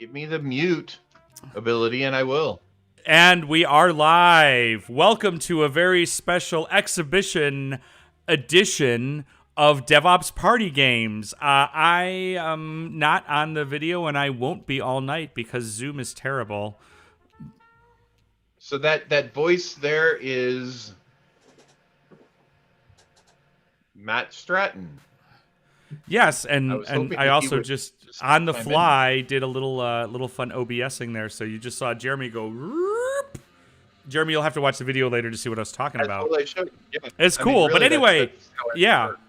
Give me the mute ability and I will. And we are live. Welcome to a very special exhibition edition of DevOps Party Games. I am not on the video and I won't be all night because Zoom is terrible. So that voice there is Matt Stratton. Yes, and I also just on the fly did a little fun OBSing there. So you just saw Jeremy go. Roop. Jeremy, you'll have to watch the video later to see what I was talking about. Yeah. It's cool, really, but anyway, that's how it yeah. works.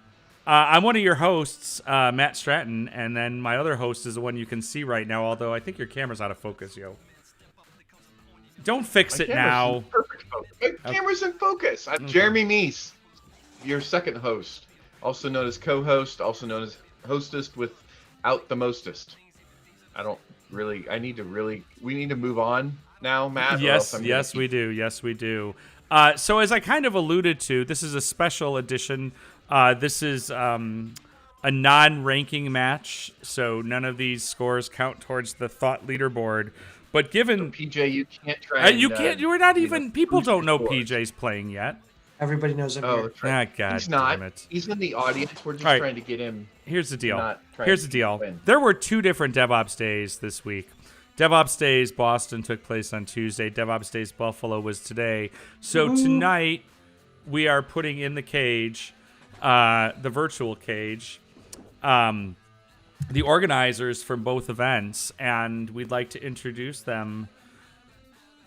I'm one of your hosts, Matt Stratton, and then my other host is the one you can see right now. Although I think your camera's out of focus, yo. Don't fix it now. Perfect focus. My camera's in focus. I'm Jeremy Meese, your second host, also known as co-host, also known as hostess without the mostest. We need to move on now, Matt. Yes, we do. Yes, we do. So as I kind of alluded to, this is a special edition. This is a non-ranking match, so none of these scores count towards the thought leaderboard. But given so PJ, you can't try. You're not even. People don't know PJ's playing yet. Everybody knows him. Oh, that's right. God, he's not. Damn it. He's in the audience. We're just All right. trying to get him. Here's the deal. Here's the deal. There were 2 different DevOps days this week. DevOps Days Boston took place on Tuesday. DevOps Days Buffalo was today. So tonight we are putting in the cage, the virtual cage, the organizers from both events, and we'd like to introduce them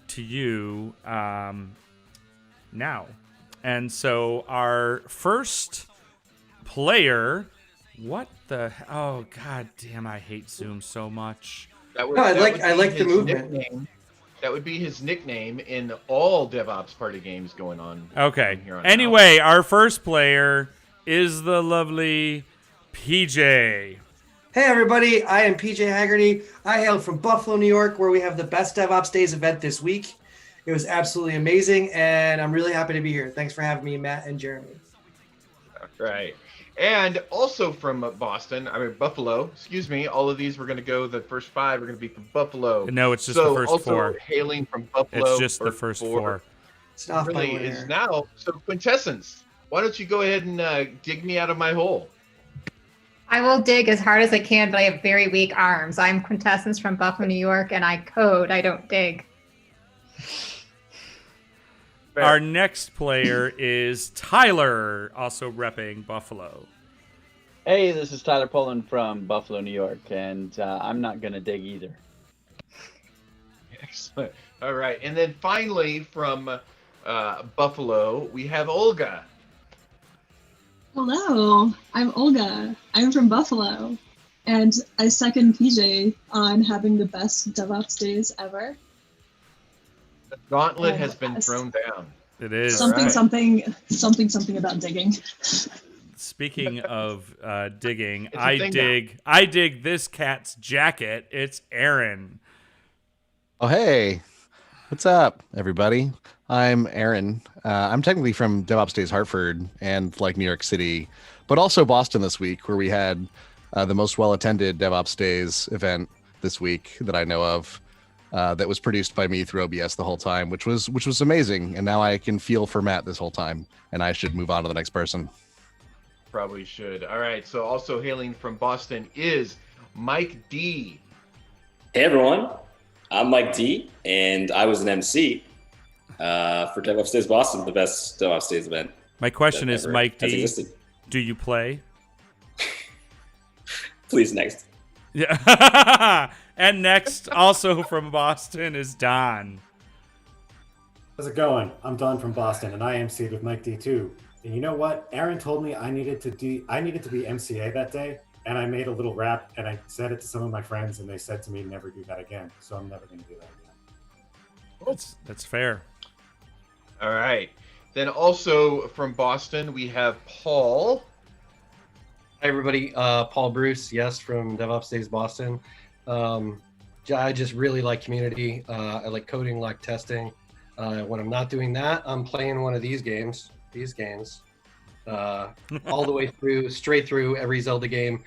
to you now. And so our first player, oh god damn, I hate Zoom so much. I like the movement. Nickname. That would be his nickname in all DevOps Party Games going on. Okay. Here on Anyway, our first player is the lovely PJ. Hey everybody, I am PJ Haggerty. I hail from Buffalo, New York, where we have the best DevOps Days event this week. It was absolutely amazing, and I'm really happy to be here. Thanks for having me, Matt and Jeremy. All right. And also from Buffalo, excuse me, all of these, we're going to go, the first 5 are going to be from Buffalo. No, it's just the first also 4. Hailing from Buffalo. It's just the first 4. It's not really is now. So Quintessence, why don't you go ahead and dig me out of my hole? I will dig as hard as I can, but I have very weak arms. I'm Quintessence from Buffalo, New York, and I code. I don't dig. Fair. Our next player is Tyler, also repping Buffalo. Hey, this is Tyler Poland from Buffalo, New York, and I'm not going to dig either. Excellent. All right. And then finally from Buffalo, we have Olga. Hello, I'm Olga. I'm from Buffalo, and I second PJ on having the best DevOps days ever. The gauntlet has been thrown down. It is. Something about digging. Speaking of digging, It's a thing I dig this cat's jacket. It's Aaron. Oh, hey. What's up, everybody? I'm Aaron. I'm technically from DevOps Days Hartford and like New York City, but also Boston this week, where we had the most well-attended DevOps Days event this week that I know of. That was produced by me through OBS the whole time, which was amazing. And now I can feel for Matt this whole time, and I should move on to the next person. Probably should. All right. So also hailing from Boston is Mike D. Hey everyone, I'm Mike D, and I was an MC for DevOps Days Boston, the best DevOps Days event. My question is, Mike D, existed. Do you play? Please, next. Yeah. And next, also from Boston, is Don. How's it going? I'm Don from Boston, and I MC'd with Mike D too. And you know what? Aaron told me I needed to be MCA that day, and I made a little rap, and I said it to some of my friends, and they said to me, "Never do that again." So I'm never going to do that again. That's fair. All right. Then also from Boston, we have Paul. Hi, everybody. Paul Bruce, yes, from DevOps Days Boston. I just really like community. I like coding, like testing. When I'm not doing that, I'm playing one of these games. All the way through, straight through every Zelda game,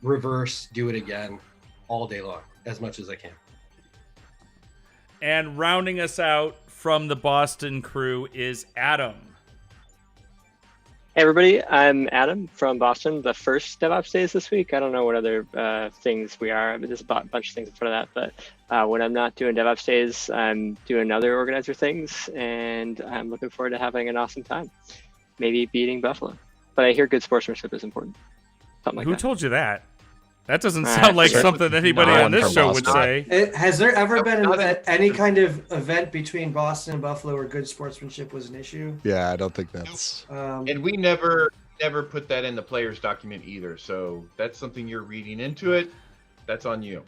reverse, do it again. all day long as much as I can. And rounding us out from the Boston crew is Adam. Hey everybody, I'm Adam from Boston, the first DevOps Days this week. I don't know what other things we are. I mean, there's a bunch of things in front of that, but when I'm not doing DevOps Days, I'm doing other organizer things, and I'm looking forward to having an awesome time. Maybe beating Buffalo. But I hear good sportsmanship is important. Something like Who that. told you that? That doesn't sound like something anybody on this show would say. Has there ever been any kind of event between Boston and Buffalo where good sportsmanship was an issue? Yeah, I don't think that's. And we never put that in the player's document either. So that's something you're reading into it. That's on you.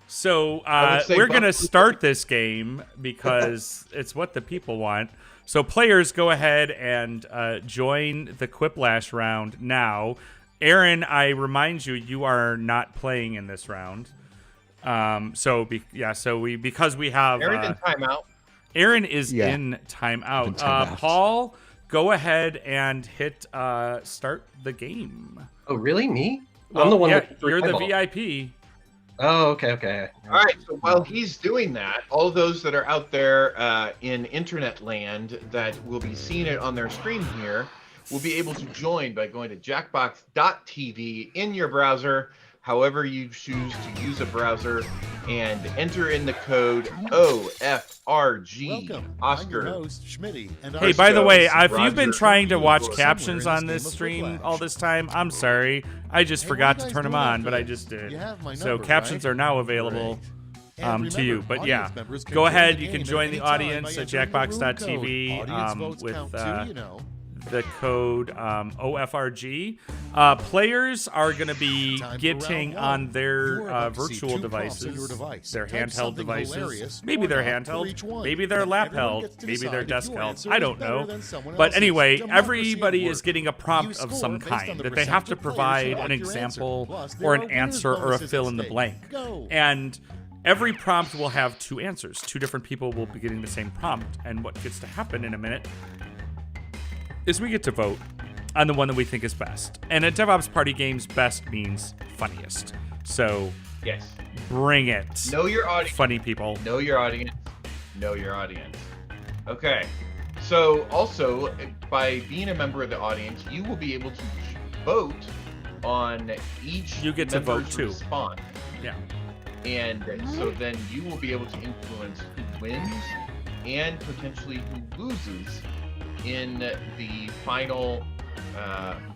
So we're going to start this game because it's what the people want. So players, go ahead and join the Quiplash round now. Aaron, I remind you, you are not playing in this round. Because we have Aaron in timeout. Aaron is in timeout. Paul, go ahead and hit start the game. Oh, really? Me? I'm the one. You're the VIP. Oh, okay. All right. So while he's doing that, all those that are out there in internet land that will be seeing it on their screen here will be able to join by going to jackbox.tv in your browser, however you choose to use a browser, and enter in the code OFRG Oscar. Hey, by the way, if you've been trying to watch captions on this stream all this time, I'm sorry. I just forgot to turn them on, but I just did. So captions are now available to you. But yeah, go ahead. You can join the audience at jackbox.tv with the code OFRG. Players are going to be getting on their virtual devices, their handheld devices. Maybe they're handheld, maybe they're lap held, maybe they're desk held. I don't know. But anyway, everybody is getting a prompt of some kind that they have to provide an example or an answer or a fill in the blank. And every prompt will have two answers. Two different people will be getting the same prompt. And what gets to happen in a minute is we get to vote on the one that we think is best. And at DevOps Party Games, best means funniest. So yes, bring it. Know your audience. Funny people. Know your audience. Know your audience. Okay. So also, by being a member of the audience, you will be able to vote on each You get to vote too. response. Yeah. And so then you will be able to influence who wins and potentially who loses in the final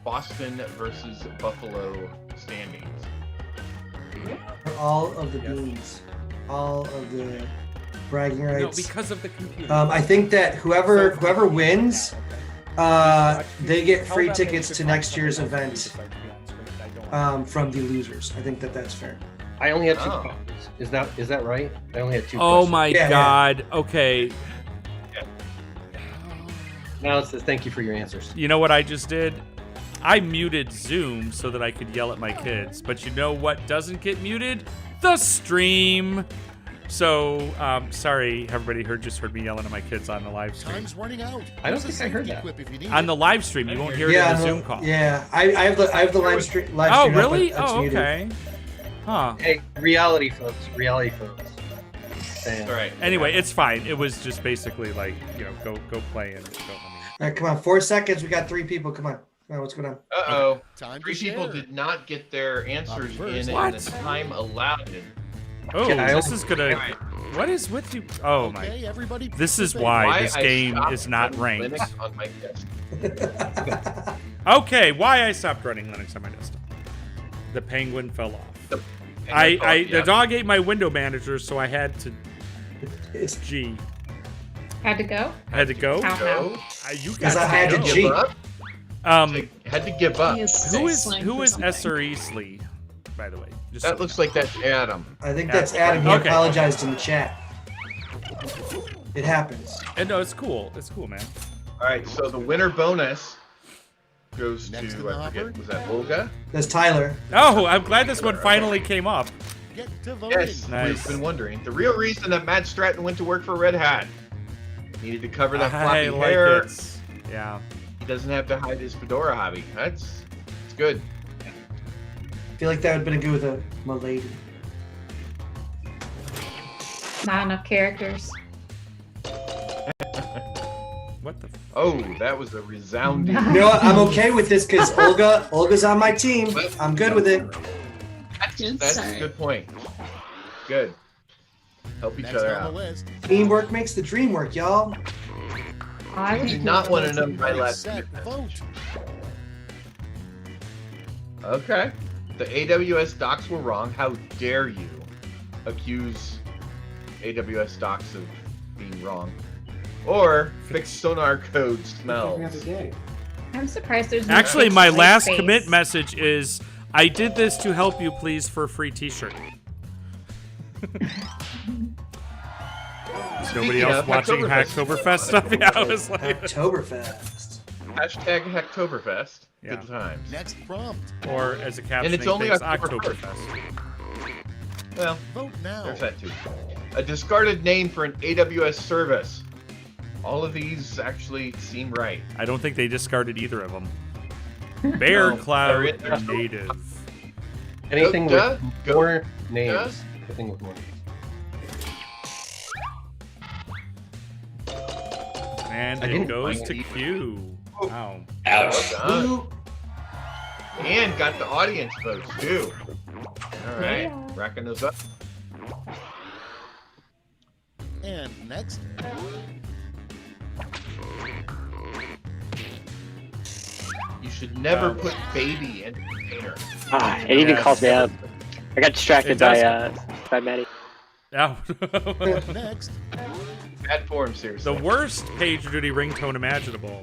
Boston versus Buffalo standings. All of the beans, all of the bragging rights. No, because of the computer. I think that whoever wins, they get free tickets to next year's event from the losers. I think that's fair. I only had two questions. Is that right? I only had two. Oh questions. my God. Yeah. Okay. Now it says thank you for your answers. You know what I just did? I muted Zoom so that I could yell at my kids. But you know what doesn't get muted? The stream. So, sorry, everybody just heard me yelling at my kids on the live stream. Time's running out. I don't think I heard that. On the live stream, you won't hear it in the Zoom call. Yeah, I have the live stream. Oh, really? Oh, okay. Huh. Hey, reality folks. All right. Anyway, it's fine. It was just basically like, go play and don't let me. All right, come on. 4 seconds. We got 3 people. Come on. What's going on? Uh-oh. 3 people did not get their answers in the time allowed. Oh, this is gonna. What is with you? Oh my! This is why this game is not ranked. On my desk. Okay, why I stopped running Linux on my desktop? The penguin fell off. The dog ate my window manager, so I had to. G. Had to go. I had to go. You guys had to give up. Had to give up. Who is SRE Slee? By the way, that looks like that's Adam. I think that's Adam. He apologized in the chat. It happens. And no, it's cool. It's cool, man. All right, so the winner bonus goes to, I forget, was that Olga? That's Tyler. Oh, I'm glad this one finally came up. Get to voting. Yes, nice. We've been wondering. The real reason that Matt Stratton went to work for Red Hat. Needed to cover that floppy hair. It. Yeah. He doesn't have to hide his fedora hobby. It's good. I feel like that would have been good with a Milady. Not enough characters. What the? Oh, that was a resounding. You know what? I'm okay with this because Olga's on my team. I'm good with it. That's a good point. Good. Help each other out. Teamwork makes the dream work, y'all. I do not want to know my last vote. Okay. The AWS docs were wrong. How dare you accuse AWS docs of being wrong? Or fixed sonar code smells. I'm surprised there's no Actually, fixed my white last space. commit message is, I did this to help you, please, for a free t-shirt. Is nobody else watching Hacktoberfest stuff? Yeah, I was like... Hacktoberfest. Hashtag Hacktoberfest. Yeah. Good times. Next prompt. Or, as a caption, And it's only October Oktoberfest. Well, Vote now. there's that too. A discarded name for an AWS service. All of these actually seem right. I don't think they discarded either of them. Bear No, Cloud they're Native. Anything Duh, with more names. Anything with more names. And I it didn't goes find to it. Q. Wow. Ouch. Well done. And got the audience votes too. All right, racking those up. And next. You should never put baby in the container. Ah, it even calls me up. I got distracted by Maddie. Oh. Next. Bad form, seriously. The worst PagerDuty ringtone imaginable.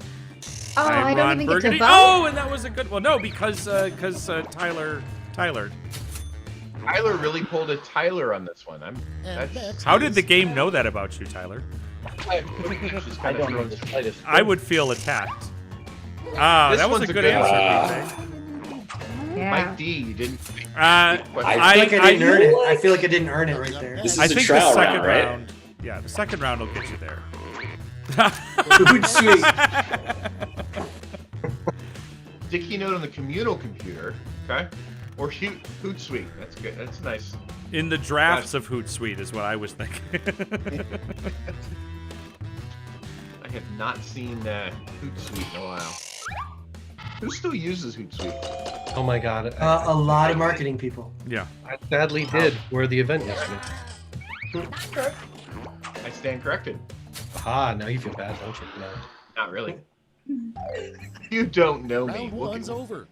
Oh, I'm I don't Ron even get to Burgundy. vote. Oh, and that was a good one. No, because Tyler. Tyler really pulled a Tyler on this one. How did the game know that about you, Tyler? I don't know the slightest. I would feel attacked. Ah, This that was a one's a good good answer, one. PJ. Yeah. Mike D, you didn't. I feel like I didn't earn it. I feel like I didn't earn it right there. This is I the think the trial second round, right? round. Yeah, the second round will get you there. Food sweet. Sticky note on the communal computer, okay? Or Hootsuite. That's good. That's nice. In the drafts of Hootsuite is what I was thinking. I have not seen Hootsuite in a while. Who still uses Hootsuite? Oh my god. A lot of marketing people. Yeah. I sadly did for the event yesterday. Okay. I stand corrected. Aha, now you feel bad, don't you? No. Not really. You don't know me. Round one's over.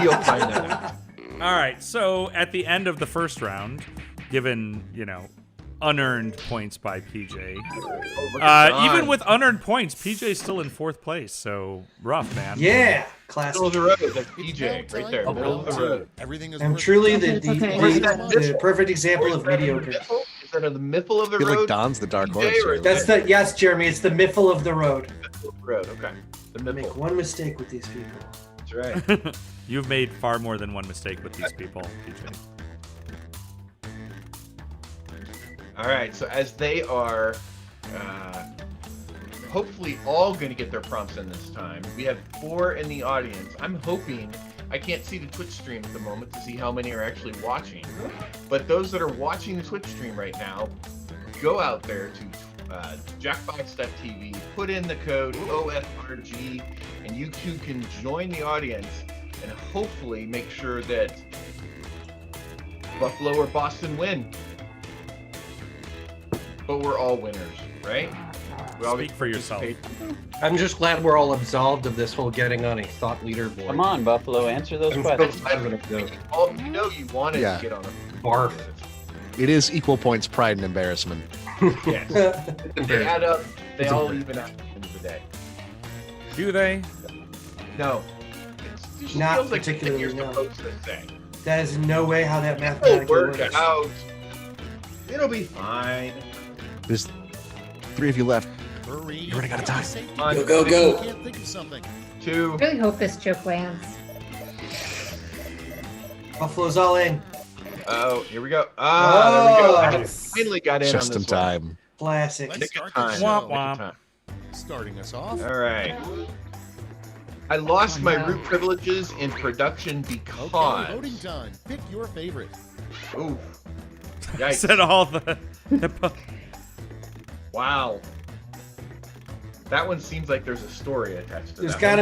You'll find out. All right, so at the end of the first round, given, unearned points by PJ, even with unearned points, PJ's still in 4th place, so rough, man. Yeah, classic. Middle of the road, that's PJ, right there. Middle of the road. Everything is I'm working. truly Okay, the, it's okay. the perfect example of mediocre. Is that the miffle of the I feel road? like Don's the dark horse. PJ, or right is there. That's yes, Jeremy. It's the miffle of the road. Middle of the road, okay. The Make miffle. one mistake with these people. That's right. You've made far more than one mistake with these people, PJ. All right, so as they are hopefully all going to get their prompts in this time, we have 4 in the audience. I'm hoping, I can't see the Twitch stream at the moment to see how many are actually watching, but those that are watching the Twitch stream right now, go out there to jackbox.tv, put in the code OFRG, and you too can join the audience and hopefully make sure that Buffalo or Boston win. But we're all winners, right? We all Speak get for yourself. participate. I'm just glad we're all absolved of this whole getting on a thought leaderboard. Come on, Buffalo, answer those I'm questions. so glad we're gonna go. All, you wanted Yeah. to get on a Barf. It is equal points pride and embarrassment. Yes. They add up. They It's all embarrassing. even out at the end of the day. Do they? No. It just Not feels like particularly, you're no. supposed to say. That is no way how that It'll mathematically work works. out. It'll be fine. There's 3 of you left. Hurry. You already got a tie. Go, go, go. I can't think of something. 2. I really hope this joke lands. Buffalo's all in. Oh, here we go. Ah, there we go. I Nice. finally got in Just on in this one. time. Classic. Let's Nick of start the time. show. Womp Nick of womp. time. Starting us off. All right. I lost Oh, my no. root privileges in production Okay, because. voting time. Pick your favorite. Ooh. I Yikes. said all the Wow. That one seems like there's a story attached to There's that. got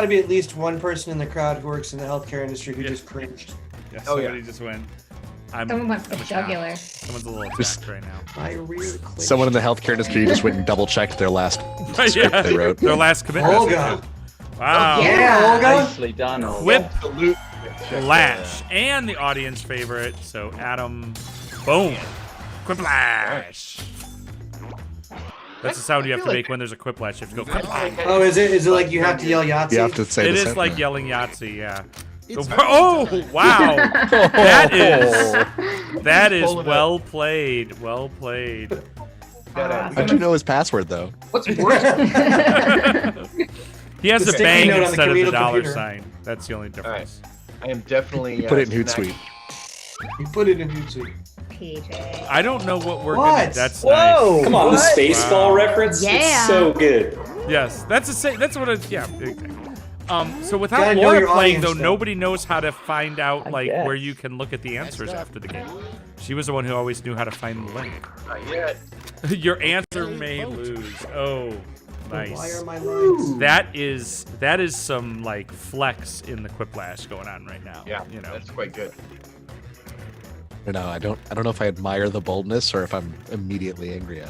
to be at least one person in the crowd who works in the healthcare industry who just cringed. Yeah, Oh, yeah. somebody just went. Someone went for the jugular. Someone's a little attacked right now. My rear cliched. Someone in the healthcare industry just went and double checked their last script they wrote. Their last commitment. Olga. Wow. Yeah, Olga. Nicely done, Olga. Whip Absolute Lash. And the audience favorite. So, Adam. Boom. Quiplash. That's the sound you have to make when there's a quiplash. You have to go quiplash. Oh, is it like you have to yell Yahtzee? You have to say It the is same like thing. yelling Yahtzee, yeah. It's Oh, wow. That is Pull it up. well played. Well played. How'd you know his password, though? What's worse? He has The a sticky bang note on the instead of the communal dollar computer. sign. That's the only difference. I am definitely. Put it in snack- Hootsuite. You put it in Hootsuite. PJ. I don't know what we're What? gonna. That's Whoa! nice. Come on, the What? Spaceball Wow. reference? Yeah. It's so good. Yes, that's a say. That's what it. Yeah. Exactly. So without Gotta know Laura your playing, audience, though, though. nobody knows how to find out like guess. where you can look at the answers after the game. She was the one who always knew how to find the link. Not yet. Your answer may lose. Oh, Why nice. are my lines? That is some like flex in the quiplash going on right now. Yeah, you know. that's quite good. No, I don't know if I admire the boldness or if I'm immediately angry at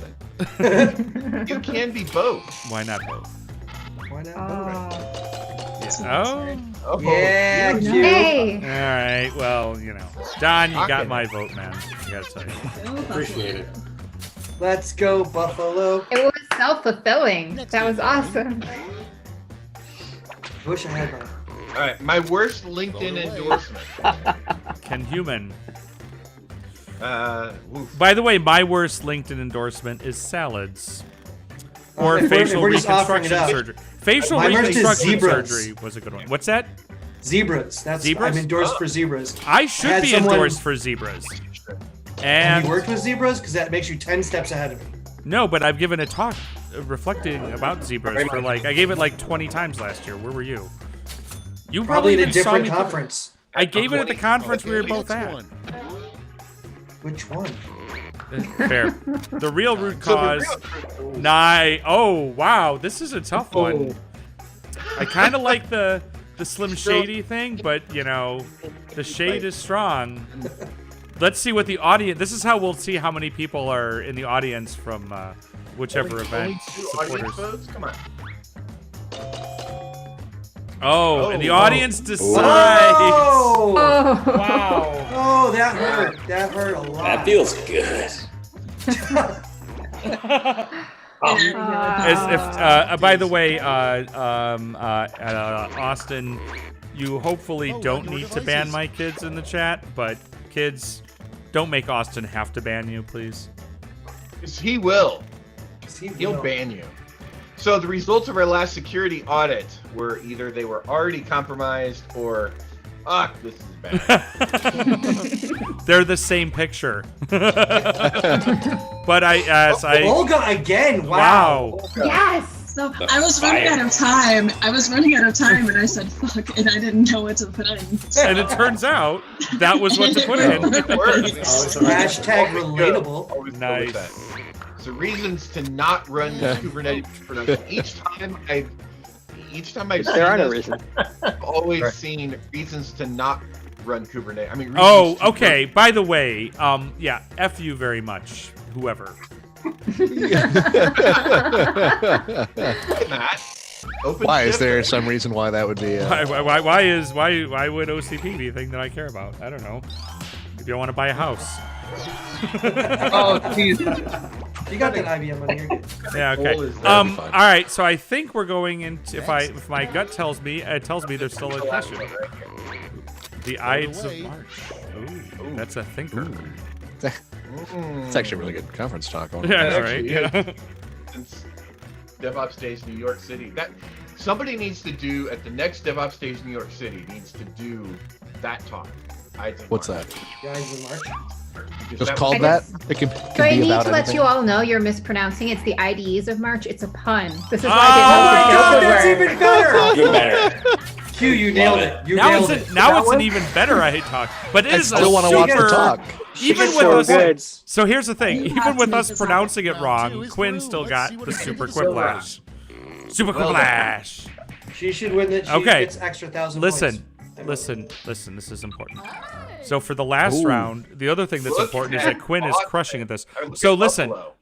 it. You can be both. Why not both? Why not? Oh. Oh, Yeah, cute. Hey. All right. Well, you know, Don, you got my vote, man. I gotta tell you. Appreciate it. Let's go, Buffalo. It was self-fulfilling. That was awesome. Wish I had mine. All right, my worst LinkedIn endorsement. Ken Human. Oof. By the way, my worst LinkedIn endorsement is salads. Or if facial we're just offering it reconstruction up. surgery. Facial My worst is reconstruction zebras. surgery was a good one. What's that? Zebras. That's Zebras? I'm endorsed for zebras. I should had be someone- endorsed for zebras. Have And you worked with zebras? Because that makes you 10 steps ahead of me. no, but I've given a talk reflecting about zebras for like I gave it like 20 times last year. Where were you? You Probably in a even saw different me- conference. I gave it at the conference we were both Next at. one. Which one? Fair. The real root cause. Oh wow, this is a tough one. I kind of like the Slim Shady thing, but you know, the shade is strong. Let's see what the audience. This is how we'll see how many people are in the audience from whichever event. Only 2 audience Supporters. votes? Come on. Oh, and the Oh. audience decides. Oh! Oh. Wow. Oh, that hurt. That hurt a lot. That feels good. As if, by the way, Austin, you hopefully don't need to ban my kids in the chat, but kids, don't make Austin have to ban you, please. Yes, he will. He'll ban you. So the results of our last security audit were either they were already compromised or, this is bad. They're the same picture. But Olga again. Wow. Yes. So I was running out of time. And I said fuck, and I didn't know what to put in. And it turns out that was what to put in. It works. Hashtag relatable. Always go with that. So reasons to not run Kubernetes production. Each time I've seen There are no this, reasons. I've always seen reasons to not run Kubernetes. I mean, Oh, reasons to okay. By the way, yeah, F you very much, whoever. Matt, open Why is shift. there some reason why that would be? Why would OCP be a thing that I care about? I don't know. If you want to buy a house. Oh, geez. You got that IBM on here. Yeah, okay. All right, so I think we're going into if my gut tells me there's still a question. The Ides of March. Ooh, that's a thinker. It's actually a really good conference talk. Yeah, right. Yeah. Since DevOps Days New York City, that somebody needs to do at the next DevOps Days New York City needs to do that talk. Ides of What's March. that? Guys in March. Because Just that called was- that? It can So I be need about to let anything. you all know you're mispronouncing. It's the IDEs of March. It's a pun. This is why Oh my I God, didn't know that's the even better. Even better. Q, you nailed it. You now nailed it's it. now it's an even better I hate talk. But it I is still want to watch the talk. Even It's with so us, good. so here's the thing. You Even have with to make us this pronouncing it Round wrong, two is Quinn through. still Let's got see what the it can super do. quiplash. Super Well done. quiplash. She should win it. She Okay. gets extra 1,000 Listen, points. listen. This is important. So for the last round, the other thing that's Look important is at that Quinn is Boston. crushing at this. Look So at listen, Buffalo.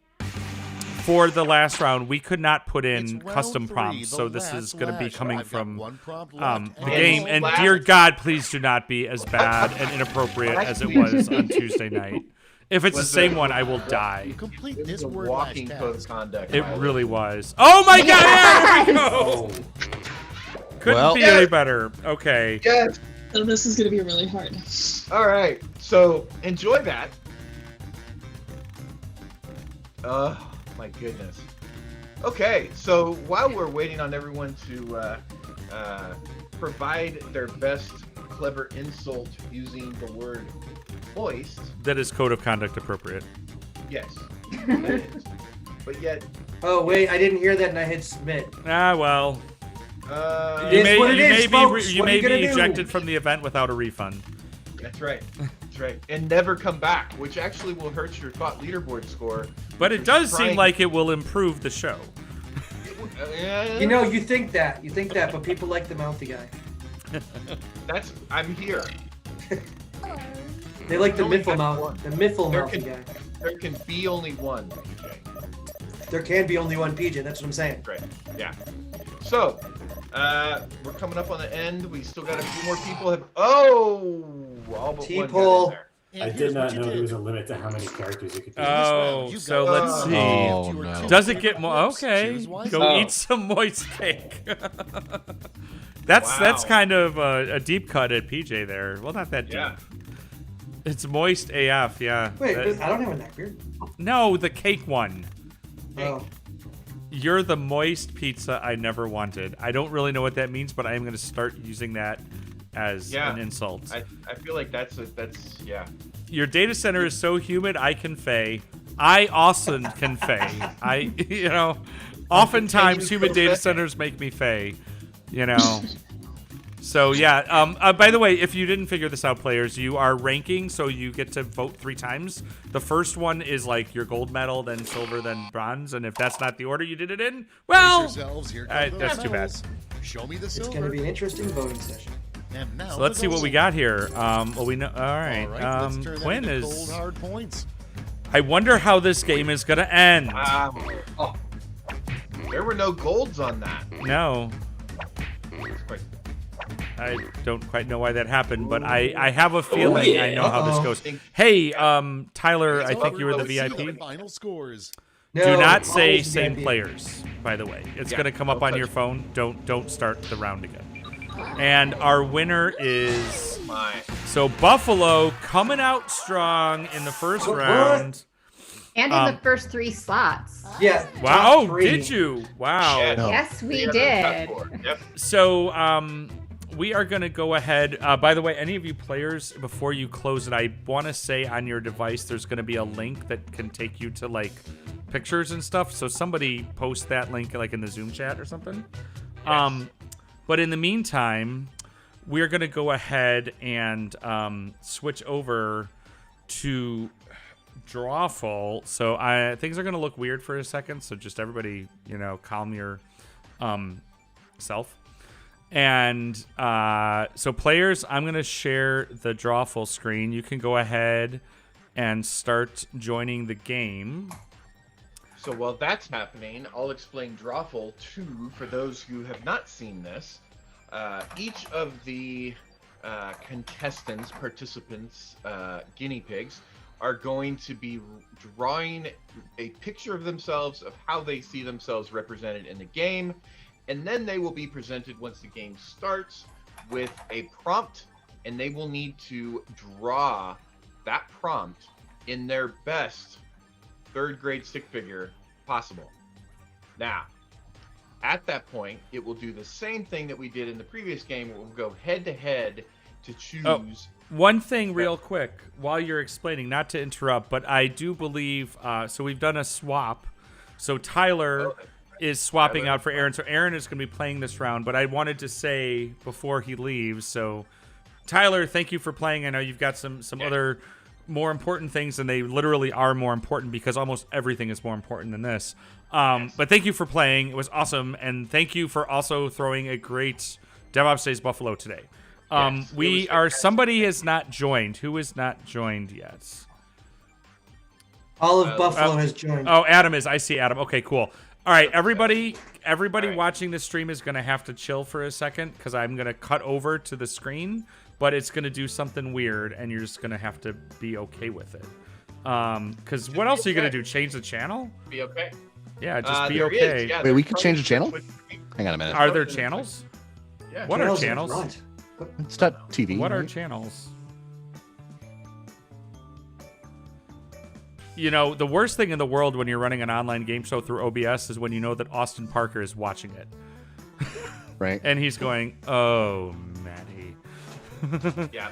for the last round, we could not put It's in round custom three, prompts. the So this is last going to be lash. coming I've got from one prompt the left, and game. it's And last- dear God, please do not be as bad and inappropriate as it was on Tuesday night. If it's the Was same it- one, I will die. Complete It this was a word walking lash code of task. conduct. It violation. really was. Oh my God! There we go. Couldn't Well- be any better. Okay. Yes. So this is going to be really hard. All right. So enjoy that. Oh my goodness. Okay. So while we're waiting on everyone to provide their best clever insult using the word moist, That is code of conduct appropriate. yes, it is. But yet, Oh, wait, I didn't hear that and I hit submit. Ah, well. It is what it is, may folks. be, you What are may you gonna be do? ejected from the event without a refund. that's right. That's right. And never come back, which actually will hurt your thought leaderboard score. But it does seem Trying- like it will improve the show. You know, you think that, but people like the mouthy guy. I'm here. They like the Only miffle got one. mouth, the miffle There mouthy can- guy. There can be only one, PJ. There can be only one PJ. That's what I'm saying. Right. Yeah. So, we're coming up on the end. We still got a few more people. All but one got T-pole. in there. And I here's did what not you know did. there was a limit to how many characters you could do. Oh, you've so got let's one. see. Oh, You are no. two Does it different get more? clips. Okay. Choose wisely. Go Oh. eat some moist cake. That's Wow. kind of a deep cut at PJ there. Well, not that deep. Yeah. It's moist AF, yeah. Wait, I don't have a neck beard. No, the cake one. Oh. You're the moist pizza I never wanted. I don't really know what that means, but I am going to start using that as Yeah. an insult. I feel like that's yeah. Your data center is so humid, I convey. I also convey. Oftentimes humid data centers make me fey. So yeah. By the way, if you didn't figure this out, players, you are ranking, so you get to vote 3 times. The first one is like your gold medal, then silver, then bronze, and if that's not the order you did it in, well, Brace yourselves, here come those that's too bad. medals. Show me the It's silver. going to be an interesting voting session. And now So let's the see what we gold. got here. Well, we know. All right. All right, let's turn that Quinn into is. cold hard points. I wonder how this game is gonna end. Oh, there were no golds on that. No, It's quite- I don't quite know why that happened, but I have a feeling I know how this Uh-oh. goes. Hey, Tyler, I It's think you were the over. See the VIP. final scores. No, Do not say always same VIP. players, by the way. It's Yeah, gonna come up don't on your touch phone. Don't start the round again. And our winner is My. so Buffalo coming out strong in the first What? round. And in the first 3 slots. Yeah. Wow! top Oh, 3. did you? Wow. Yeah. No. Yes, we Yeah, did. top 4. Yep. So, we are going to go ahead. By the way, any of you players, before you close it, I want to say on your device, there's going to be a link that can take you to like pictures and stuff. So somebody post that link like in the Zoom chat or something. Yes. But in the meantime, we're going to go ahead and switch over to Drawful. So things are going to look weird for a second. So just everybody, calm your self. And so players, I'm going to share the Drawful screen. You can go ahead and start joining the game. So while that's happening, I'll explain Drawful 2 for those who have not seen this. Each of the contestants, participants, guinea pigs, are going to be drawing a picture of themselves, of how they see themselves represented in the game, and then they will be presented once the game starts with a prompt, and they will need to draw that prompt in their best 3rd grade stick figure possible. Now, at that point, it will do the same thing that we did in the previous game. It will go head to head to choose. One thing real quick, while you're explaining, not to interrupt, but I do believe, so we've done a swap. So Tyler is swapping out for Aaron. So Aaron is going to be playing this round, but I wanted to say before he leaves, so Tyler, thank you for playing. I know you've got some other more important things, and they literally are more important because almost everything is more important than this. But thank you for playing. It was awesome, and thank you for also throwing a great DevOps Days Buffalo today. Somebody has not joined. Who is not joined yet? All of Buffalo has joined. Oh, Adam is. I see Adam. Okay, cool. All right, everybody watching this stream is going to have to chill for a second because I'm going to cut over to the screen, but it's going to do something weird, and you're just going to have to be okay with it. Because what else are you going to do? Change the channel? Be okay. Yeah, just be okay. Yeah, Wait, we could change the channel? Hang on a minute. Are there channels? Yeah. What are channels? It's not TV. What are right? channels? You know, the worst thing in the world when you're running an online game show through OBS is when you know that Austin Parker is watching it. Right. And he's going, "Oh, Maddie." Yeah.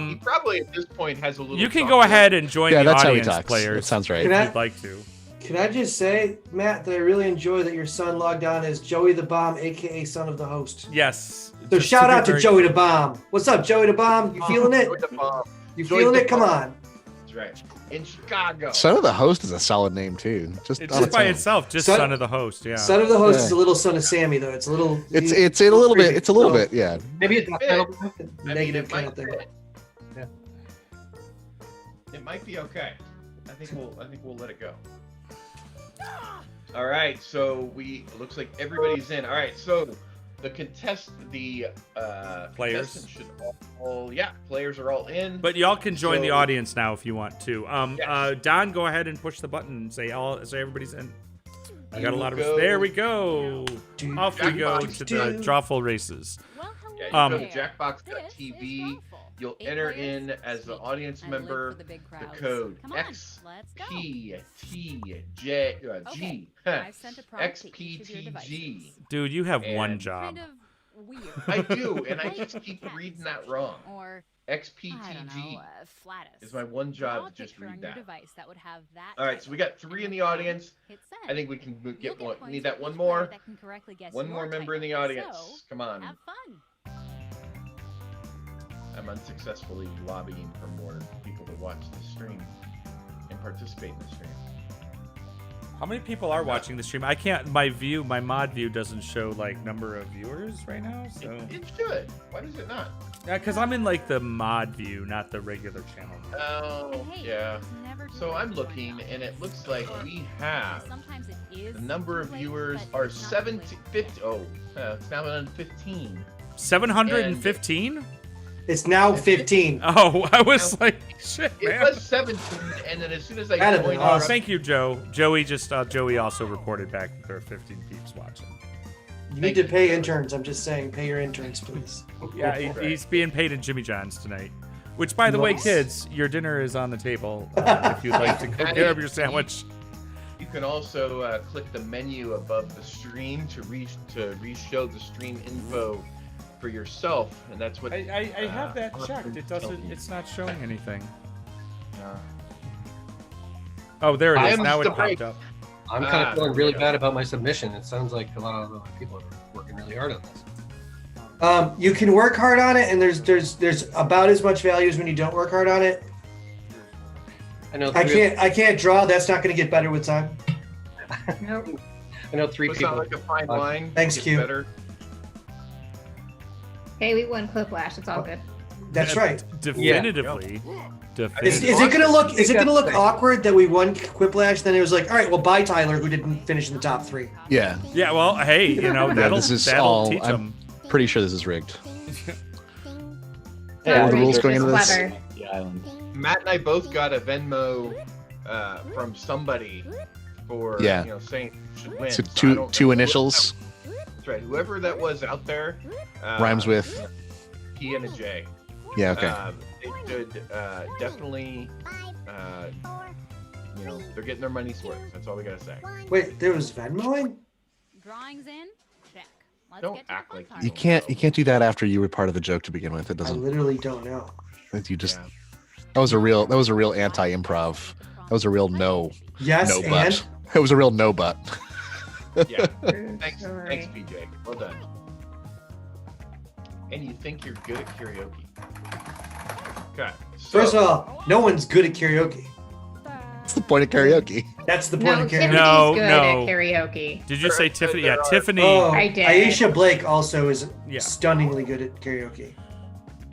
He probably at this point has a little. You can go ahead and join the that's audience, how he talks. players. That sounds right. If you'd like to. Can I just say, Matt, that I really enjoy that your son logged on as Joey the Bomb, aka son of the host. Yes. So shout out to Joey the Bomb. What's up, Joey the Bomb? You feeling it? Joey the Bomb. You feeling it? Come on. That's right. In Chicago. Son of the Host is a solid name too. It's just by itself, just son of the host. Yeah. Son of the Host is a little son of Sammy, though. It's a little. It's a little bit. It's a little bit. Yeah. Maybe a Negative kind of thing. Yeah. It might be okay. I think we'll let it go. All right, so looks like everybody's in. All right, so the players contestants should players are all in. But y'all can join the audience now if you want to. Don, go ahead and push the button and say everybody's in. I got a lot of there we go. Off we go to the drawful races. Yeah, you go to jackbox.tv. You'll enter in as the audience member the code XPTG. Dude, you have one job. I do, and I just keep reading that wrong. XPTG is my one job to just read that. All right, so we got 3 in the audience. I think we can get one. We need that one more. One more member in the audience. Come on. I'm unsuccessfully lobbying for more people to watch the stream and participate in the stream. How many people are watching the stream? I can't. My mod view doesn't show like number of viewers right now. So it should. Why does it not? Yeah, because I'm in like the mod view, not the regular channel view. Oh, yeah. So I'm looking, and it looks like we have the number of viewers are 750. Oh, it's now on 15. 715. It's now 15. Oh, I was like, shit, man. It was 17, and then as soon as I joined... Oh, thank you, Joe. Joey also reported back that there are 15 peeps watching. You need to pay interns. I'm just saying, pay your interns, please. Yeah, he's being paid in Jimmy John's tonight. Which, by the way, kids, your dinner is on the table if you'd like to go grab your sandwich. You can also click the menu above the stream to re-show the stream info for yourself, and that's what I have that checked. It's not showing anything. Oh, there it is. Now it popped up. I'm kind of feeling really bad about my submission. It sounds like a lot of people are working really hard on this. You can work hard on it, and there's about as much value as when you don't work hard on it. I can't draw. That's not going to get better with time. Nope. I know 3 people. Sound like a fine line. Thanks, Q. Better. Hey, we won Cliplash. It's all good. That's right. Definitively. Is it gonna look awkward that we won Quiplash? Then it was like, all right, well, bye Tyler, who didn't finish in the top 3. Yeah. Yeah. Well, hey, that'll teach them. I'm pretty sure this is rigged. Yeah, the rules going into this. The island. Matt and I both got a Venmo from somebody for saying should win. So two initials. That's right. Whoever that was out there. Rhymes with P and a J. Yeah. Okay. They should definitely. They're getting their money's worth. That's all we gotta say. Wait, there was Venmoing? Drawings in. Check. Don't act like you can't do that after you were part of the joke to begin with. It doesn't. I literally don't know. You just. That was a real anti-improv. That was a real no. Yes, no but. It was a real no but. Yeah. Thanks, PJ. Well done. And you think you're good at karaoke? Okay. So, First of all, no one's good at karaoke. What's the point of karaoke? That's the point No, of Tiffany's karaoke. good at karaoke. Did you say Tiffany? Yeah, There are- Tiffany. Oh, I did. Aisha Blake also is Yeah. stunningly good at karaoke.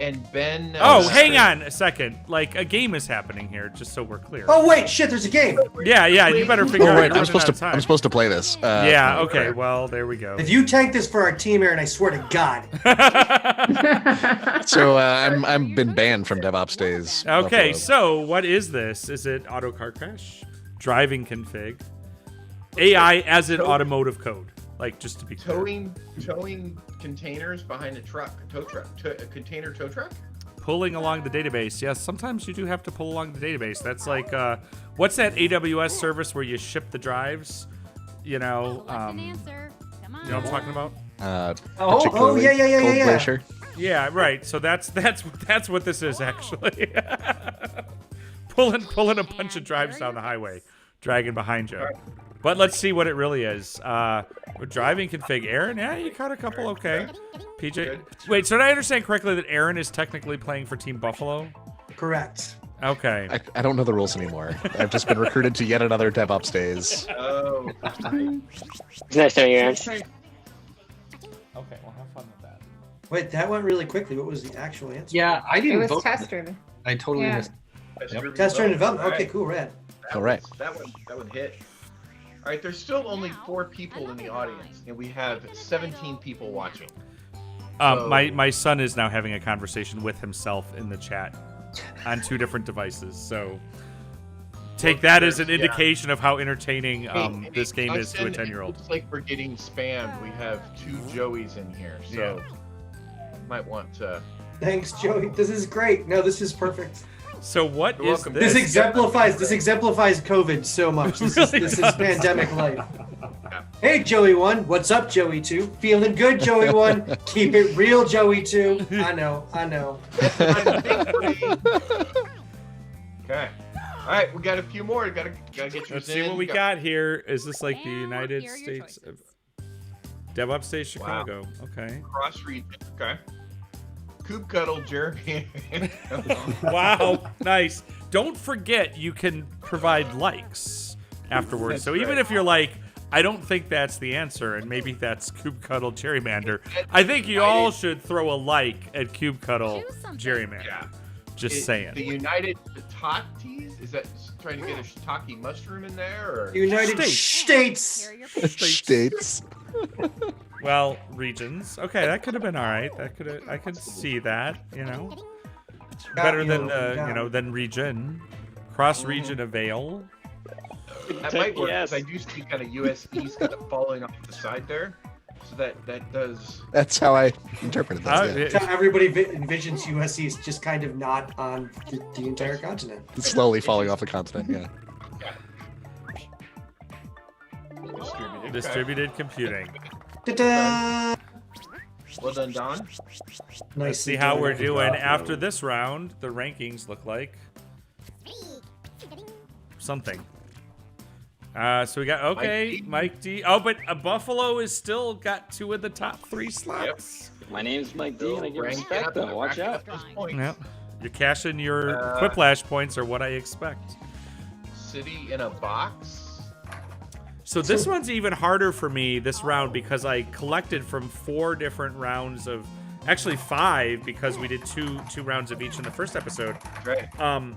and Ben. Oh, hang on a second. Like a game is happening here, just so we're clear. Oh wait, shit! There's a game. Yeah, you better figure Oh out. wait, you're I'm supposed running out to. of I'm time. supposed to play this. Yeah. Okay. Well, there we go. If you tank this for our team, Aaron, I swear to God. So I'm been banned from DevOps Days. Okay, Buffalo. so what is this? Is it auto car crash, driving config, AI as in automotive code? Like just to be clear. Towing containers behind a truck, a container tow truck. Pulling along the database. Yes, sometimes you do have to pull along the database. That's like, what's that AWS service where you ship the drives? You know, you know what I'm talking about? Yeah. Glacier. Yeah, right. So that's what this is actually. pulling a bunch of drives down the highway, dragging behind you. But let's see what it really is. Driving config. Aaron, yeah, you caught a couple. Okay. PJ. Wait, so did I understand correctly that Aaron is technically playing for Team Buffalo? Correct. Okay. I don't know the rules anymore. I've just been recruited to yet another DevOps Days. Oh. It's nice knowing you, Aaron. Okay, well, have fun with that. Wait, that went really quickly. What was the actual answer? Yeah, I It didn't was vote. test driven. I totally Yeah. missed. Tester and development. Okay, cool, rad. All right. That one hit. All right, there's still only 4 people in the audience, and we have 17 people watching. So- My son is now having a conversation with himself in the chat on 2 different devices. So take that as an indication of how entertaining this game is to a Dustin, 10-year-old. It looks like we're getting spammed. We have 2 Joeys in here, so might want to. Thanks, Joey. This is great. No, this is perfect. So what You're is welcome. this? This exemplifies COVID so much. This is pandemic life. Hey, Joey 1. What's up, Joey 2? Feeling good, Joey 1. Keep it real, Joey 2. I know. Okay. All right, we got a few more. Gotta get yours Let's in. see what we You got here. Is this like the And United here are your States of DevOps Days Wow. Chicago? Okay. Cross region. Okay. Coop Cuddle, Jeremy. Wow, nice. Don't forget you can provide likes afterwards. That's So even right. if you're like, I don't think that's the answer, and maybe that's Cube Cuddle Gerrymander, I think you all should throw a like at Cube Cuddle Gerrymander. Yeah. Just saying. The United Shiitakes? Is that trying to get a shiitake mushroom in there? Or? United States. Here are your pictures. States. Well, regions. Okay, that could have been all right. I could see that. You know, better than than region. Cross region avail. That might work, Yes. 'cause I do see kind of US East kind of falling off the side there. So that does. That's how I interpreted that. Yeah. That's how everybody envisions US East, just kind of not on the entire continent. It's slowly falling off the continent. Yeah. Distributed. Distributed computing. Ta-da! Well done, Don. Nice. Let's see how we're doing after this round. The rankings look like something. So we got Mike D. Oh, but Buffalo is still got 2 of the top 3 slots. My name's Mike D, and I give Ranked respect up, though. Watch racking out. up those points. Yep. You're cashing your Quiplash points, or what I expect. City in a box. So this one's even harder for me this round because I collected from 4 different rounds of, actually 5 because we did two rounds of each in the first episode. Right. God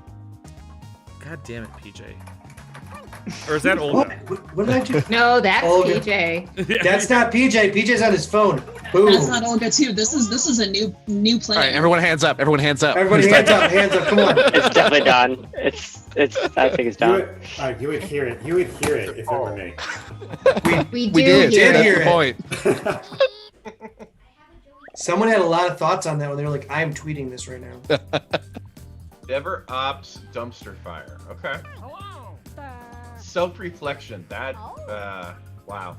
damn it, PJ. Or is that Olga? What did I do? No, that's Olga. PJ. That's not PJ. PJ's on his phone. Boom. That's not Olga too. This is a new play. All right, everyone hands up. Everyone hands up. Everybody hands up. Hands up. Come on. It's definitely Don. It's. I think it's Don. You would hear it. You would hear it if it were me. We We did. hear That's hear the it. point. Someone had a lot of thoughts on that one. They were like, "I'm tweeting this right now." DevOps dumpster fire. Okay. Self-reflection. That. Wow.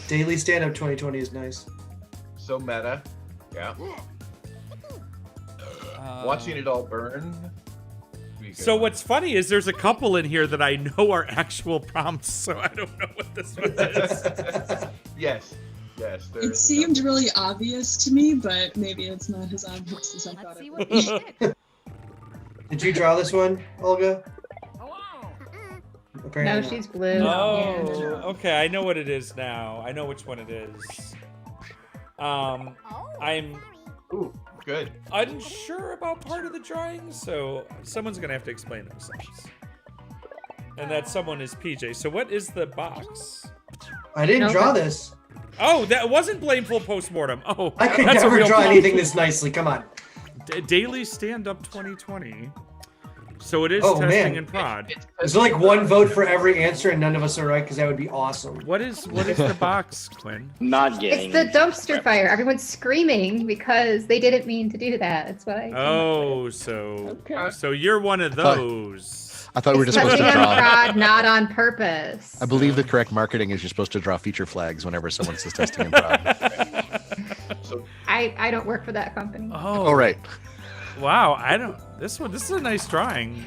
Daily stand-up 2020 is nice. So meta. Yeah. Watching it all burn. good So one. what's funny is there's a couple in here that I know are actual prompts, so I don't know what this one is. Yes. Yes. there It is a seemed really obvious to me, but maybe it's not as obvious as I thought it would be. Did you draw this one, Olga? No, Apparently not. she's blue. Oh, Yeah. okay. I know what it is now. I know which one it is. I'm Ooh, good. unsure about part of the drawing, so someone's gonna have to explain themselves. And that someone is PJ. So what is the box? I didn't No, draw but- this. Oh, that wasn't blameful postmortem. Oh, I could that's a never real draw problem. anything this nicely. Come on. Daily Stand Up 2020. So it is Oh, testing man. and prod. Is there like one vote for every answer and none of us are right? Because that would be awesome. What is the box, Quinn? Not getting. It's the dumpster fire. Everyone's screaming because they didn't mean to do that. That's what I. Oh, so you're one of those. I thought we were just supposed Touching to on draw. prod, not on purpose. I believe the correct marketing is you're supposed to draw feature flags whenever someone says testing and prod. So I don't work for that company. Oh, Oh, right. Wow, I don't. This is a nice drawing.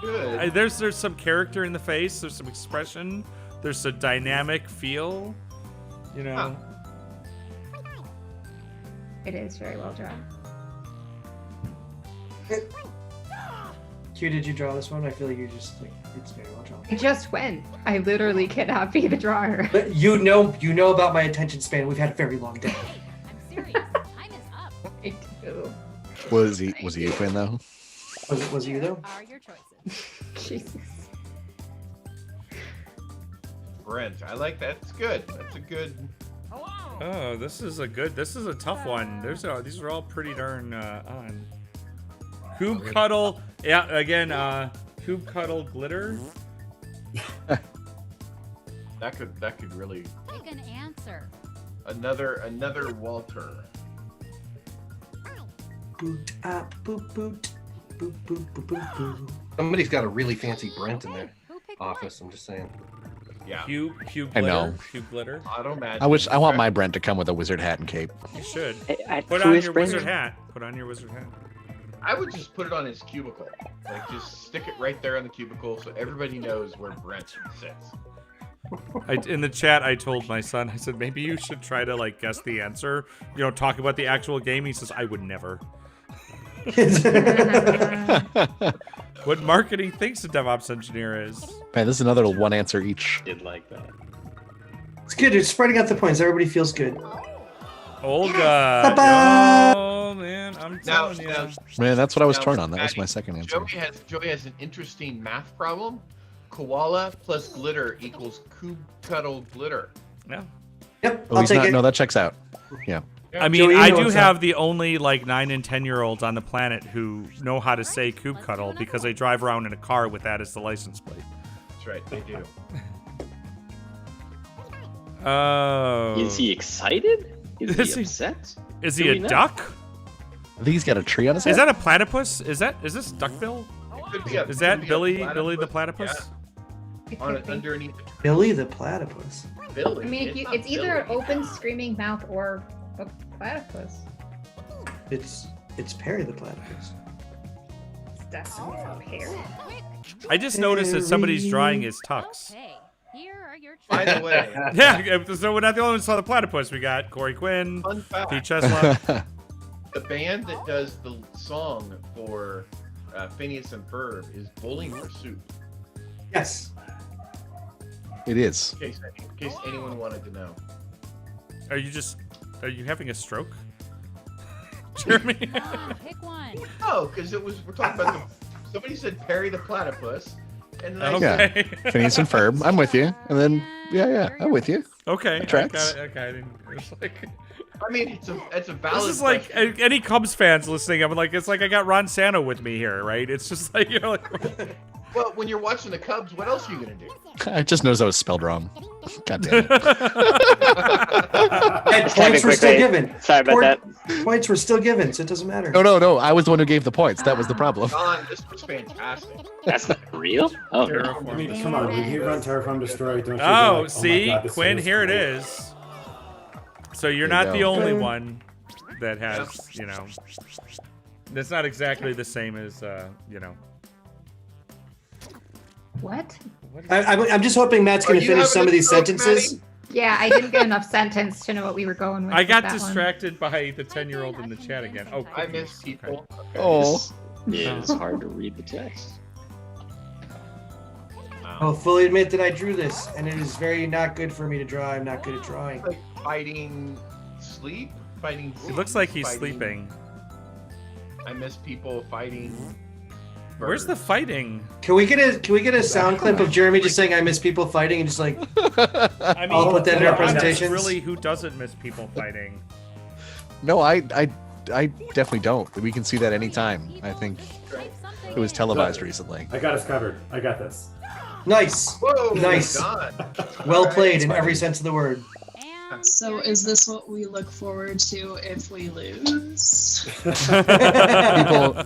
good. There's some character in the face. There's some expression. There's a dynamic feel. You know. It is very well drawn. Q, did you draw this one? I feel like you just like it's very well drawn. I just went. I literally cannot be the drawer. But you know about my attention span. We've had a very long day. I'm serious. Time is up. I do. Was he a Quinn though? Was it you though? Are your choices. Jesus. Brent, I like that. It's good. That's a good. Oh, this is a tough one. These are all pretty darn on. Coob Cuddle, yeah, again, Coob Cuddle Glitter. That could really. Pick an answer. Another Walter. Boot up, boot boot, boot boot boot boot boot. Somebody's got a really fancy Brent in their Who picked office. I'm just saying. Yeah. Cube Glitter. I know. Cube Glitter. Auto magic. I want my Brent to come with a wizard hat and cape. You should. Put Put on your wizard hat. Put on your wizard hat. I would just put it on his cubicle. Like, just stick it right there on the cubicle so everybody knows where Brent sits. In the chat, I told my son, I said, maybe you should try to, like, guess the answer. You know, talk about the actual game. He says, I would never. What marketing thinks a DevOps engineer is. Man, this is another one answer each. Did like that. It's good. It's spreading out the points. Everybody feels good. Olga. Ba-ba! Oh, man, I'm Now, telling you. Man, that's what I was now, torn on. That was Maddie, my second answer. Joey has an interesting math problem. Koala plus glitter equals Coob Cuddle Glitter. Yeah. Yep, Oh, I'll he's take not. it. No, that checks out. Yeah. I mean, Joey, you I know do what's have up. the only like 9 and 10-year-olds on the planet who know how to say Coob Cuddle because they drive around in a car with that as the license plate. That's right, they do. Oh. Is he excited? Is Is he he- upset? Is Do he we a know? duck? I think he's got a tree on his head. Is that a platypus? Is this Duckbill? It could be a- Is could that be a Billy the platypus? It On could be. underneath Billy the platypus. Billy. I mean, not it's either an Billy. open screaming mouth or a platypus. It's Perry the platypus. It's definitely a pair. I just noticed that somebody's drawing his tux. Okay, here are your By choices. the way, Yeah, so we're not the only ones who saw the platypus. We got Corey Quinn, fun fact: Pete Cheslow. the band that does the song for Phineas and Ferb is Bowling for Soup. Yes. It is. In case anyone wanted to know. Are you having a stroke? Jeremy? Ah, pick one. Oh, because we're talking about somebody said Perry the platypus, and then I Okay. said, Phineas and Ferb. I'm with you. And then yeah, I'm with you. Okay. That tracks. I got it. Okay, I didn't. It's like, I mean, it's a valid. this is like question. any Cubs fans listening. I'm like, it's like I got Ron Santo with me here, right? It's just like like. Well, when you're watching the Cubs, what else are you gonna do? I just knows I was spelled wrong. God damn it. And points were still given. Sorry about that. Points were still given, so it doesn't matter. No. I was the one who gave the points. That was the problem. Don, this was fantastic. That's not real. Oh, I mean, come on, when you run Terraform Destroy, don't you? Oh, go see, my God, this Quinn, is here it great. is. So you're There you not the go. only one that has, That's not exactly the same as, What? I'm just hoping Matt's going to you finish having some a of these stroke, sentences. Maddie? Yeah, I didn't get enough sentence to know what we were going with. I with got that distracted by the 10-year-old in the chat again. Oh, I cookies. miss people. Oh. It's hard to read the text. I'll fully admit that I drew this, and it is very not good for me to draw. I'm not good at drawing. Like fighting sleep, fighting. It looks like he's fighting- sleeping. I miss people fighting. Where's the fighting? Can we get a sound clip of Jeremy just saying I miss people fighting and just like I mean, I'll put that in our honest, presentations? Really, who doesn't miss people fighting? No, I definitely don't. We can see that anytime. I think it was televised recently. I got us covered. I got this. nice, Whoa, nice, God. well All right. played in every sense of the word. So is this what we look forward to if we lose? People,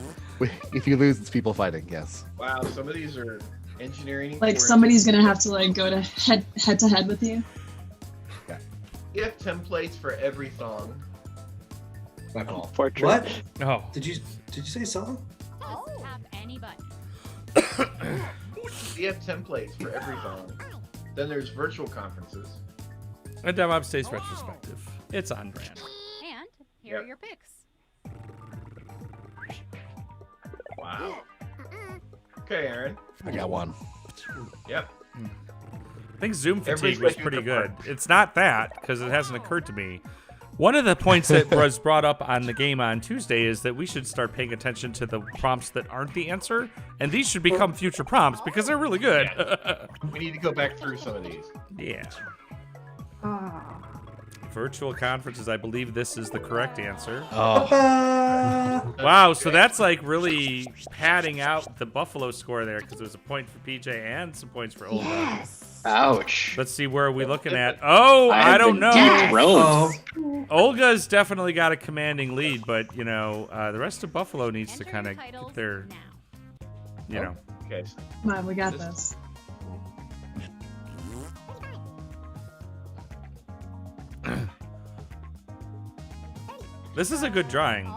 if you lose, it's people fighting. Yes. Wow, some of these are engineering. Like somebody's gonna have to like go to head to head with you. If templates for every song. My fault. Portrait. What? Oh. Did you say song? Tap any button. CF templates for every song. Then there's virtual conferences. A DevOps Days retrospective. It's on brand. And here are your picks. Wow. Okay, Aaron. I got one. Yep. I think Zoom fatigue Everybody's was making pretty the good. part. It's not that, because it hasn't occurred to me. One of the points that was brought up on the game on Tuesday is that we should start paying attention to the prompts that aren't the answer, and these should become future prompts because they're really good. We need to go back through some of these. Yeah. Oh. Virtual conferences, I believe this is the correct answer. Oh. Wow, so that's like really padding out the Buffalo score there because it was a point for PJ and some points for Olga. Yes. Ouch. Let's see, where are we looking at? Oh, I don't know. Dethroned. Olga's definitely got a commanding lead, but, you know, the rest of Buffalo needs to kind of get their, you know. Okay. Come on, we got this. This is a good drawing.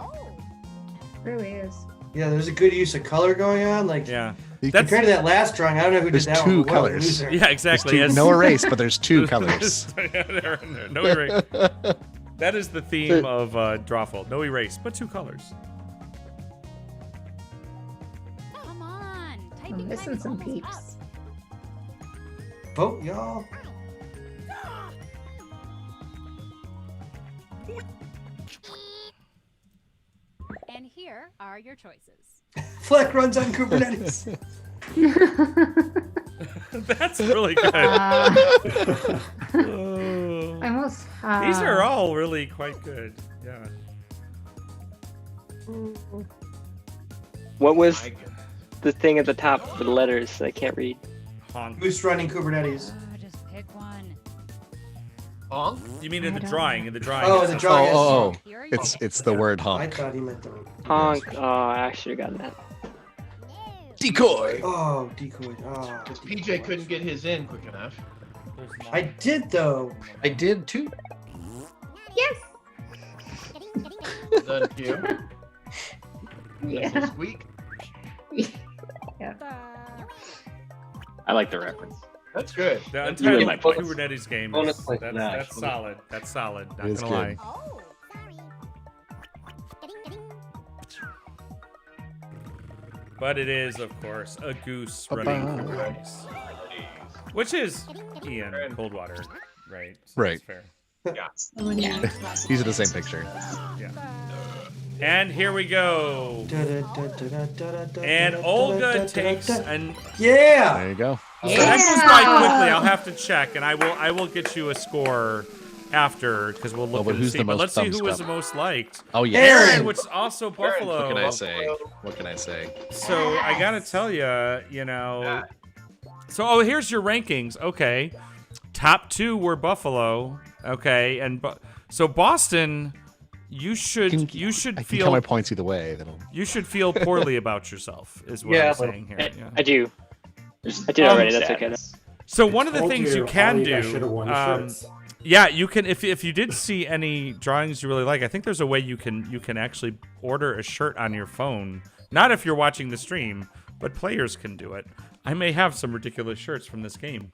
Really is. Yeah, there's a good use of color going on. Like, Yeah. compared to that last drawing, I don't know who There's did that two one. What a colors. loser. Yeah, exactly. There's two, no erase, but there's two colors. No erase. That is the theme of Drawful. No erase, but two colors. Come on. I'm missing some peeps. Vote, y'all. And here are your choices. Fleck runs on Kubernetes. That's really good. Oh. I almost. These are all really quite good. Yeah. What was My goodness. the thing at the top for the letters that I can't read? Honk. Who's running Kubernetes? Oh, just pick one. Honk? You mean in I the don't drawing? know. In the drawing. Oh, it the says- drawing. Oh, Here are your it's the word I honk. thought he meant the. Honk. Oh, I should have gotten that. Decoy. Oh, decoy. Oh, Because PJ couldn't get his in quick enough. I did though. I did too. Yes. Done Q. Yeah. Squeak. I like the reference. That's good. The That's entire really my bonus- Kubernetes game bonus is point for that, that's actually. solid. That's solid. Not It is gonna lie. good. Oh, But it is, of course, a goose running Ba-ba. Kubernetes, which is Ian Coldwater, right? So Right. That's fair. So many These are the same picture. Yeah. And here we go. And Olga takes an. Yeah. There you go. So that goes by quickly. I'll have to check, and I will get you a score after because we'll look Oh, but at who's see. the But most let's see thumbs who was up? the most liked. Oh yeah. Aaron, which is also Buffalo. What can I say? What can I say? So I gotta tell you know. So here's your rankings. Okay, top two were Buffalo. Okay, and so Boston, you should I can feel count my points either way. That'll... you should feel poorly about yourself. Is what Yeah, I'm saying here. Yeah. I do. I did already. That's okay. So one of the Told things you all can you guys do, should've worn your shirts. yeah, you can. If you did see any drawings you really like, I think there's a way you can actually order a shirt on your phone. Not if you're watching the stream, but players can do it. I may have some ridiculous shirts from this game.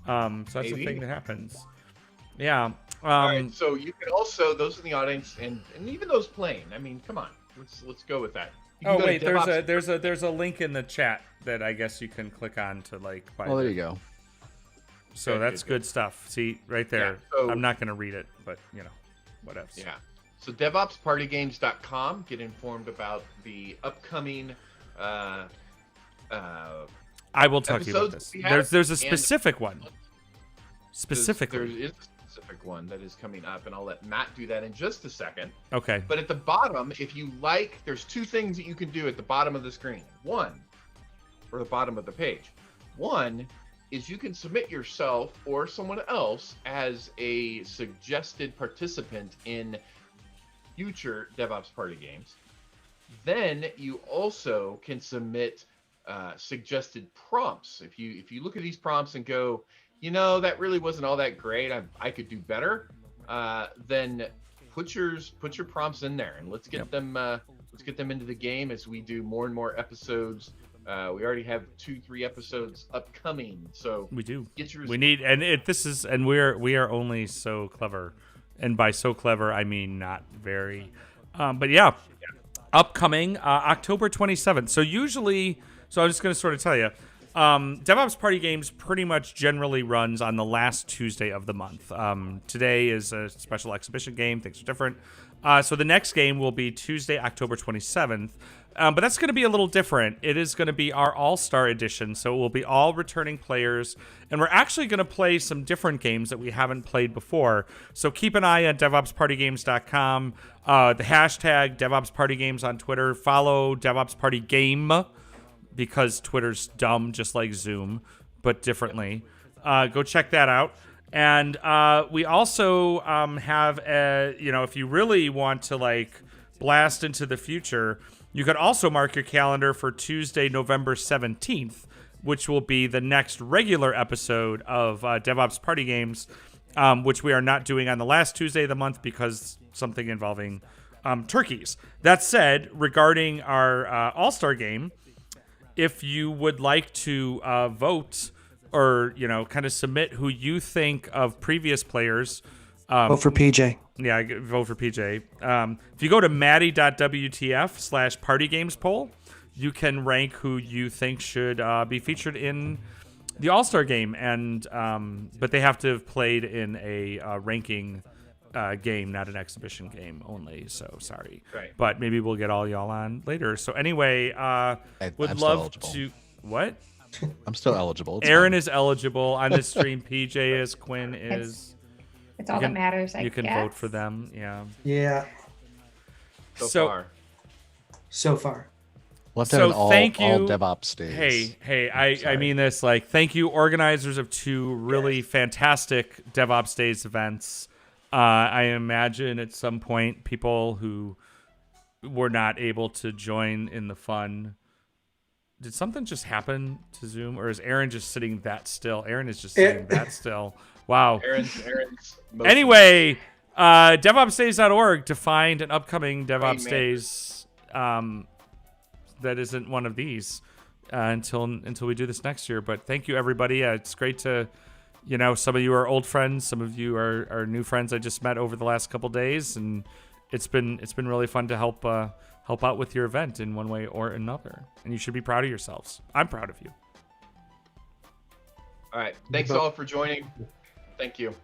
So that's Maybe. a thing that happens. Yeah. All right, so you can also, those in the audience and even those playing. I mean, come on, let's go with that. You can Oh go to wait, there's a link in the chat that I guess you can click on to like. Buy Oh, there you go. So that's good stuff. See right there. Yeah, so- I'm not gonna read it, but whatever. Yeah. So DevOpsPartyGames.com. Get informed about the upcoming. I will talk to you about episodes this. we have, There's a and specific one. There Specifically. is a specific one that is coming up, and I'll let Matt do that in just a second. Okay. But at the bottom, if you like, there's two things that you can do at the bottom of the screen. One, or the bottom of the page. One is you can submit yourself or someone else as a suggested participant in future DevOps Party Games. Then you also can submit suggested prompts. If you look at these prompts and go, that really wasn't all that great, I could do better, then put your prompts in there, and let's get them into the game as we do more and more episodes. We already have 2-3 episodes upcoming, so We do. Get yours. We need, and we are only so clever, and by so clever I mean not very. But yeah, upcoming October 27th. So I'm just going to sort of tell you, DevOps Party Games pretty much generally runs on the last Tuesday of the month. Today is a special exhibition game. Things are different. So the next game will be Tuesday, October 27th. But that's going to be a little different. It is going to be our All-Star Edition, so it will be all returning players, and we're actually going to play some different games that we haven't played before. So keep an eye on DevOpsPartyGames.com, the hashtag DevOps Party Games on Twitter. Follow DevOps Party Game, because Twitter's dumb, just like Zoom, but differently. Go check that out. And we also have, if you really want to like blast into the future, you could also mark your calendar for Tuesday, November 17th, which will be the next regular episode of DevOps Party Games, which we are not doing on the last Tuesday of the month because something involving turkeys. That said, regarding our All-Star game, if you would like to vote or, kind of submit who you think of previous players. Vote for PJ. Yeah, vote for PJ. If you go to maddie.wtf/partygames poll, you can rank who you think should be featured in the All-Star game. But they have to have played in a ranking game, not an exhibition game only. So sorry. Right. But maybe we'll get all y'all on later. So anyway, would I'm love still to... What? I'm still eligible. It's Aaron fine. is eligible on this stream. PJ is. Quinn is. It's all that matters, I You can guess. vote for them. Yeah. Yeah. So far. We'll have to have an all thank you. all DevOps days. Hey, I mean this, like, thank you, organizers of two really fantastic DevOps Days events. I imagine at some point people who were not able to join in the fun. Did something just happen to Zoom, or is Aaron just sitting that still? Aaron is just sitting that still. Wow. Aaron's Anyway, DevOpsDays.org to find an upcoming DevOps Amen. Days that isn't one of these until we do this next year. But thank you, everybody. It's great to, some of you are old friends, some of you are new friends I just met over the last couple days, and it's been really fun to help out with your event in one way or another. And you should be proud of yourselves. I'm proud of you. All right. Thanks all for joining. Thank you.